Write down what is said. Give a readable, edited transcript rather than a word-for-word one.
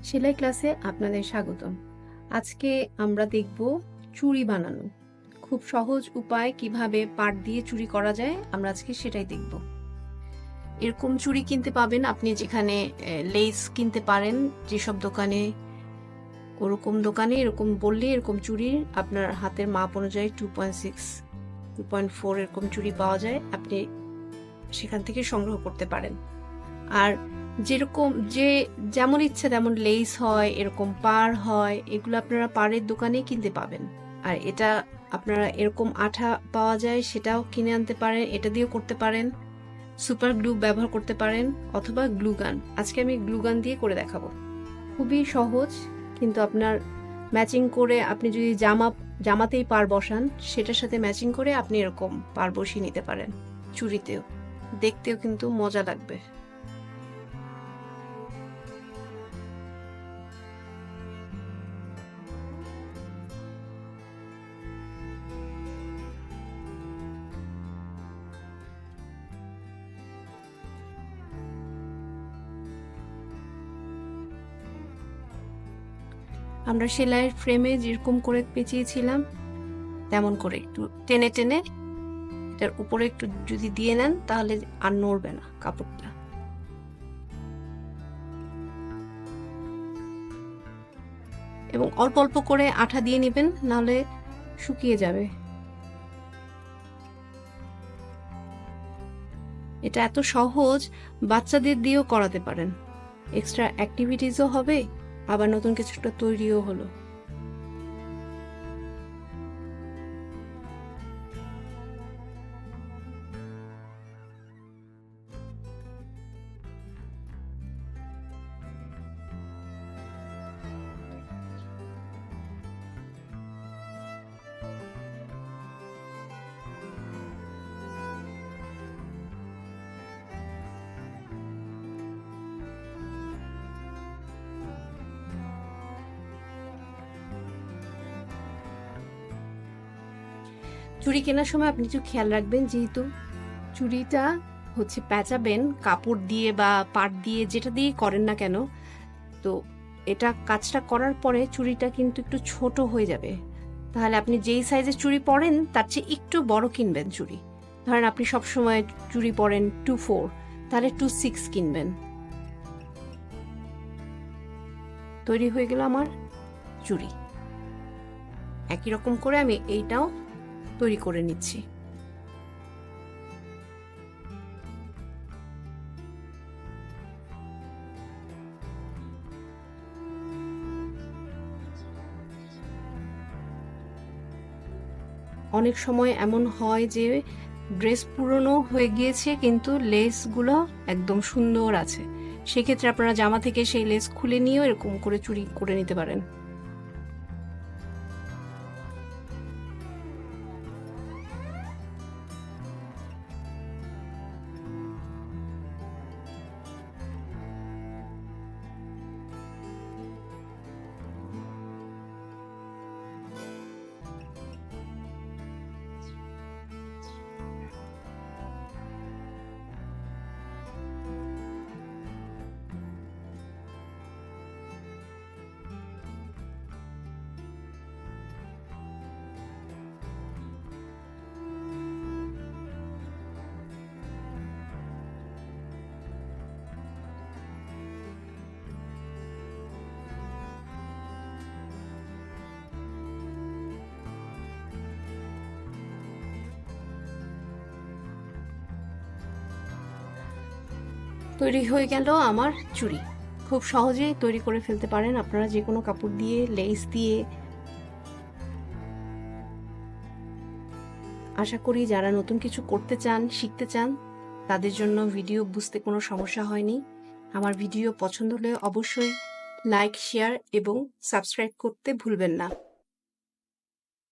সেলাই ক্লাসে আপনাদের স্বাগতম। আজকে আমরা দেখব চুড়ি বানানো। খুব সহজ উপায় কিভাবে পাট দিয়ে চুড়ি করা যায়, আমরা আজকে সেটাই দেখব। এরকম চুড়ি কিনতে পাবেন আপনি যেখানে লেস কিনতে পারেন, যেসব দোকানে ওরকম দোকানে এরকম বললে এরকম চুড়ি আপনার হাতের মাপ অনুযায়ী 2.6 2.4 এরকম চুড়ি পাওয়া যায়, আপনি সেখান থেকে সংগ্রহ করতে পারেন। আর যেরকম যেমন ইচ্ছে তেমন লেস হয়, এরকম পার হয়, এগুলো আপনারা পাড়ের দোকানেই কিনতে পাবেন। আর এটা আপনারা এরকম আঠা পাওয়া যায়, সেটাও কিনে আনতে পারেন, এটা দিয়েও করতে পারেন। সুপার গ্লু ব্যবহার করতে পারেন অথবা গ্লু গান। আজকে আমি গ্লু গান দিয়ে করে দেখাবো। খুবই সহজ, কিন্তু আপনার ম্যাচিং করে আপনি যদি জামাতেই পার বসান, সেটার সাথে ম্যাচিং করে আপনি এরকম পার বসিয়ে নিতে পারেন চুড়িতেও, দেখতেও কিন্তু মজা লাগবে। আমরা সেলাইয়ের ফ্রেমে যেরকম করে পেঁচিয়েছিলাম তেমন করে একটু টেনে টেনে এটার উপরে একটু যদি দিয়ে নেন তাহলে আর নড়বে না কাপড়টা। এবং অল্প অল্প করে আঠা দিয়ে নেবেন, নাহলে শুকিয়ে যাবে। এটা এত সহজ, বাচ্চাদের দিয়েও করাতে পারেন। এক্সট্রা অ্যাক্টিভিটিসও হবে, আবার নতুন কিছুটা তৈরিও হলো। চুড়ি কেনার সময় আপনি একটু খেয়াল রাখবেন, যেহেতু চুড়িটা হচ্ছে পেঁচাবেন কাপড় দিয়ে বা পাট দিয়ে, যেটা দিয়ে করেন না কেন, তো এটা কাজটা করার পরে চুড়িটা কিন্তু একটু ছোট হয়ে যাবে। তাহলে আপনি যেই সাইজের চুড়ি পরেন তার চেয়ে একটু বড় কিনবেন চুড়ি। ধরেন আপনি সবসময় চুড়ি পরেন 2.4, তাহলে 2.6 কিনবেন। তৈরি হয়ে গেল আমার চুড়ি। একই রকম করে আমি এইটাও তৈরি করে নিচ্ছি। অনেক সময় এমন হয় যে ড্রেস পুরনো হয়ে গিয়েছে কিন্তু লেসগুলো একদম সুন্দর আছে, সেক্ষেত্রে আপনারা জামা থেকে সেই লেস খুলে নিয়েও এরকম করে চুড়ি করে নিতে পারেন। তৈরি হয়ে গেল আমার চুড়ি। খুব সহজেই তৈরি করে ফেলতে পারেন আপনারা, যে কোনো কাপড় দিয়ে, লেস দিয়ে। আশা করি যারা নতুন কিছু করতে চান, শিখতে চান, তাদের জন্য ভিডিও বুঝতে কোনো সমস্যা হয়নি। আমার ভিডিও পছন্দ হলে অবশ্যই লাইক, শেয়ার এবং সাবস্ক্রাইব করতে ভুলবেন না।